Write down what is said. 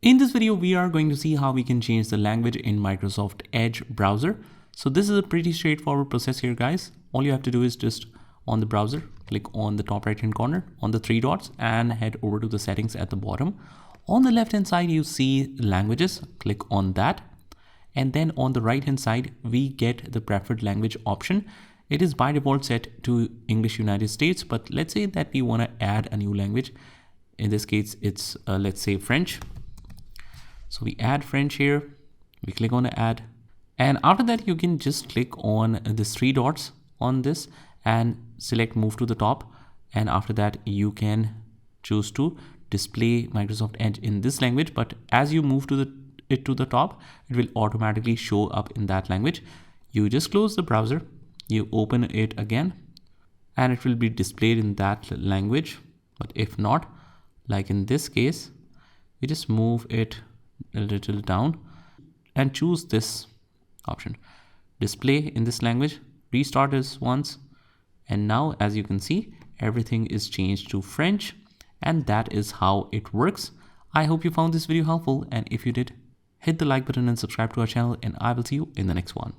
In this video, we are going to see how we can change the language in Microsoft Edge browser. So this is a pretty straightforward process here, guys. All you have to do is just on the browser, click on the top right hand corner on the three dots and head over to the settings at the bottom. On the left hand side, you see languages, click on that. And then on the right hand side, we get the preferred language option. It is by default set to English United States, but let's say that we want to add a new language. In this case, it's let's say French. So we add French here, we click on add, and after that you can just click on these three dots on this and select move to the top, and after that you can choose to display Microsoft Edge in this language, but as you move to it to the top, it will automatically show up in that language. You just close the browser, you open it again, and it will be displayed in that language. But if not, like in this case, we just move it a little down and choose this option, display in this language, restart this once, and now as you can see, everything is changed to French, and that is how it works. I hope you found this video helpful, and if you did, hit the like button and subscribe to our channel, and I will see you in the next one.